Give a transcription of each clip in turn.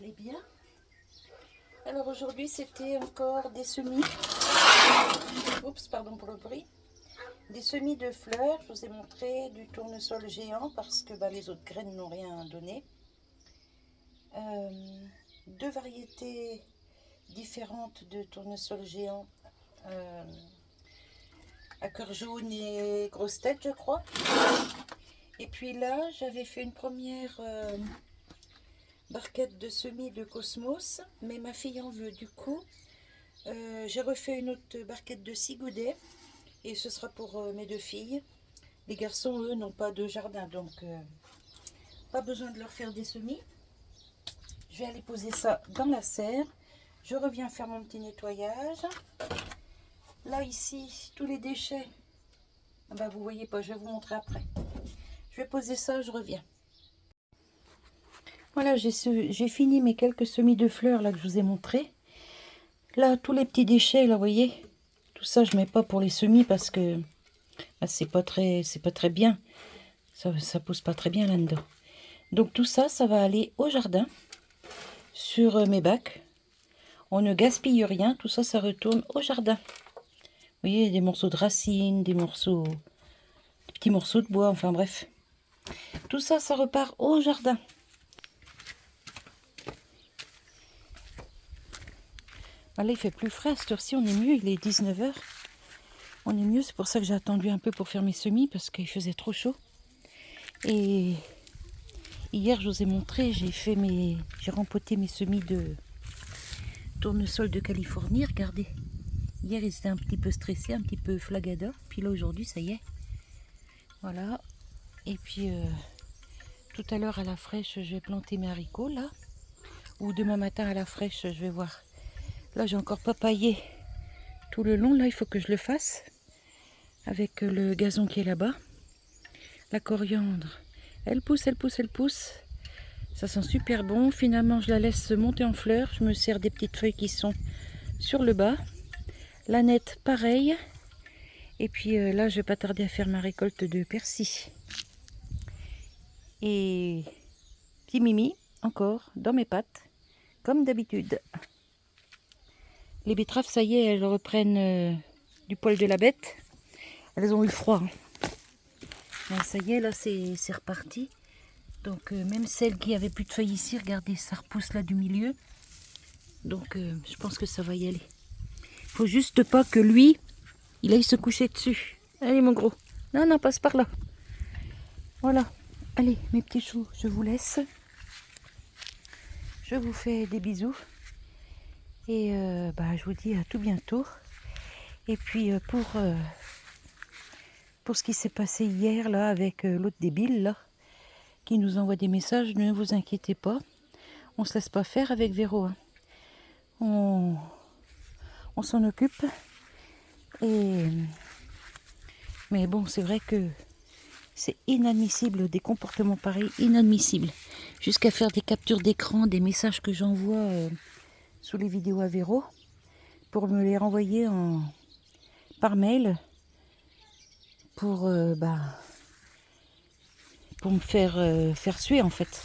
allez bien. Alors aujourd'hui c'était encore des semis. Oups, pardon pour le bruit. Des semis de fleurs. Je vous ai montré du tournesol géant parce que les autres graines n'ont rien donné. Deux variétés différentes de tournesol géant. À cœur jaune et grosse tête, je crois. Et puis là, j'avais fait une première barquette de semis de Cosmos, mais ma fille en veut. Du coup, j'ai refait une autre barquette de Sigoudet, et ce sera pour mes deux filles. Les garçons, eux, n'ont pas de jardin, donc pas besoin de leur faire des semis. Je vais aller poser ça dans la serre. Je reviens faire mon petit nettoyage. Là, ici, tous les déchets, vous voyez pas, je vais vous montrer après. Je vais poser ça, je reviens. Voilà, j'ai fini mes quelques semis de fleurs là que je vous ai montré. Là, tous les petits déchets, là, vous voyez, tout ça, je mets pas pour les semis parce que c'est pas très bien. Ça pousse pas très bien là-dedans. Donc tout ça, ça va aller au jardin, sur mes bacs. On ne gaspille rien, tout ça, ça retourne au jardin. Vous voyez, des morceaux de racines, des petits morceaux de bois, enfin bref. Tout ça, ça repart au jardin. Là, il fait plus frais, à cette heure-ci, on est mieux, il est 19 h. On est mieux, c'est pour ça que j'ai attendu un peu pour faire mes semis, parce qu'il faisait trop chaud. Et hier, je vous ai montré, j'ai rempoté mes semis de tournesol de Californie, regardez. Hier, ils étaient un petit peu stressés, un petit peu flagada. Puis là, aujourd'hui, ça y est. Voilà. Et puis, tout à l'heure, à la fraîche, je vais planter mes haricots, là. Ou demain matin, à la fraîche, je vais voir. Là, j'ai encore pas paillé tout le long. Là, il faut que je le fasse. Avec le gazon qui est là-bas. La coriandre, elle pousse, elle pousse, elle pousse. Ça sent super bon. Finalement, je la laisse monter en fleurs. Je me sers des petites feuilles qui sont sur le bas. L'ânette, pareil. Et puis là, je vais pas tarder à faire ma récolte de persil. Et petit Mimi, encore, dans mes pattes, comme d'habitude. Les betteraves, ça y est, elles reprennent du poil de la bête. Elles ont eu froid. Hein. Ça y est, là, c'est reparti. Donc, même celles qui avaient plus de feuilles ici, regardez, ça repousse là du milieu. Donc, je pense que ça va y aller. Faut juste pas que lui, il aille se coucher dessus. Allez mon gros. Non, non, passe par là. Voilà. Allez, mes petits choux, je vous laisse. Je vous fais des bisous. Et je vous dis à tout bientôt. Et puis pour ce qui s'est passé hier là avec l'autre débile là, qui nous envoie des messages, ne vous inquiétez pas. On se laisse pas faire avec Véro. Hein. On s'en occupe. Mais bon, c'est vrai que c'est inadmissible, des comportements pareils, inadmissibles. Jusqu'à faire des captures d'écran, des messages que j'envoie sous les vidéos à Véro, pour me les renvoyer par mail, pour me faire suer en fait.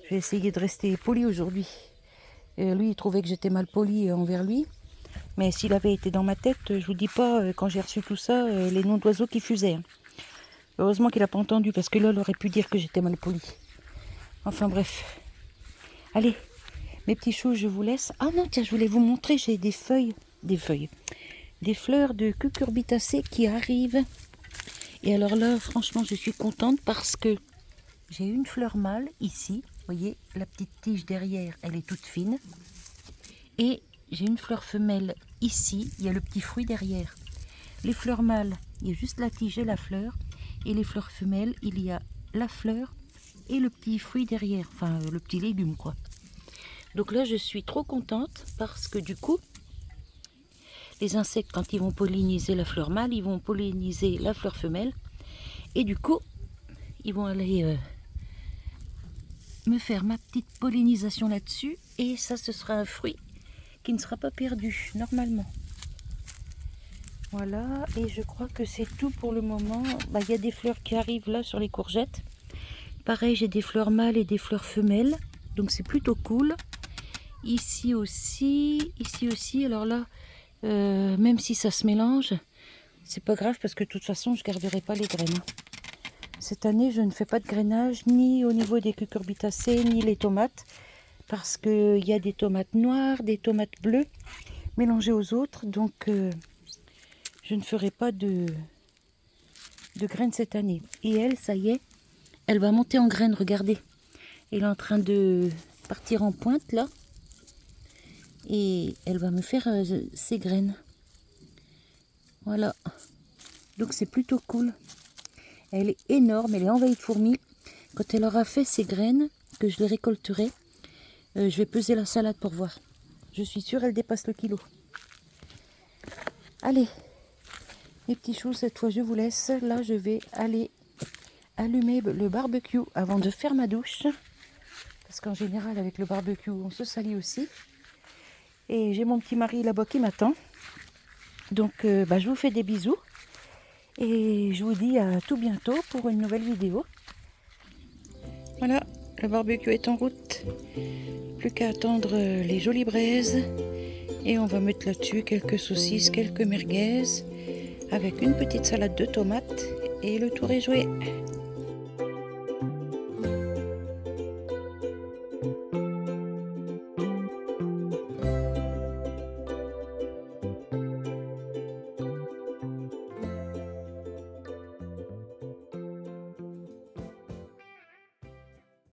Je vais essayer de rester poli aujourd'hui. Lui, il trouvait que j'étais mal poli envers lui. Mais s'il avait été dans ma tête, je vous dis pas, quand j'ai reçu tout ça, les noms d'oiseaux qui fusaient. Hein. Heureusement qu'il n'a pas entendu, parce que là, il aurait pu dire que j'étais mal poli. Enfin bref. Allez, mes petits choux, je vous laisse. Ah non, tiens, je voulais vous montrer, j'ai des fleurs de cucurbitacées qui arrivent. Et alors là, franchement, je suis contente parce que j'ai une fleur mâle ici. Vous voyez, la petite tige derrière, elle est toute fine. Et j'ai une fleur femelle ici, il y a le petit fruit derrière. Les fleurs mâles, il y a juste la tige et la fleur. Et les fleurs femelles, il y a la fleur et le petit fruit derrière. Enfin, le petit légume, quoi. Donc là, je suis trop contente parce que du coup, les insectes, quand ils vont polliniser la fleur mâle, ils vont polliniser la fleur femelle. Et du coup, ils vont aller me faire ma petite pollinisation là-dessus. Et ça, ce sera un fruit qui ne sera pas perdu, normalement. Voilà, et je crois que c'est tout pour le moment. Il y a des fleurs qui arrivent là sur les courgettes. Pareil, j'ai des fleurs mâles et des fleurs femelles. Donc c'est plutôt cool. Ici aussi. Alors là, même si ça se mélange, c'est pas grave parce que de toute façon, je garderai pas les graines. Cette année, je ne fais pas de grainage ni au niveau des cucurbitacées ni les tomates parce qu'il y a des tomates noires, des tomates bleues mélangées aux autres. Donc, je ne ferai pas de graines cette année. Et elle, ça y est, elle va monter en graines, regardez. Elle est en train de partir en pointe là. Et elle va me faire ses graines. Voilà. Donc c'est plutôt cool. Elle est énorme, elle est envahie de fourmis. Quand elle aura fait ses graines, que je les récolterai, je vais peser la salade pour voir. Je suis sûre elle dépasse le kilo. Allez, mes petits choux, cette fois je vous laisse. Là je vais aller allumer le barbecue avant de faire ma douche. Parce qu'en général avec le barbecue on se salit aussi. Et j'ai mon petit mari là-bas qui m'attend. Donc je vous fais des bisous. Et je vous dis à tout bientôt pour une nouvelle vidéo. Voilà, le barbecue est en route. Plus qu'à attendre les jolies braises. Et on va mettre là-dessus quelques saucisses, quelques merguez. Avec une petite salade de tomates. Et le tour est joué.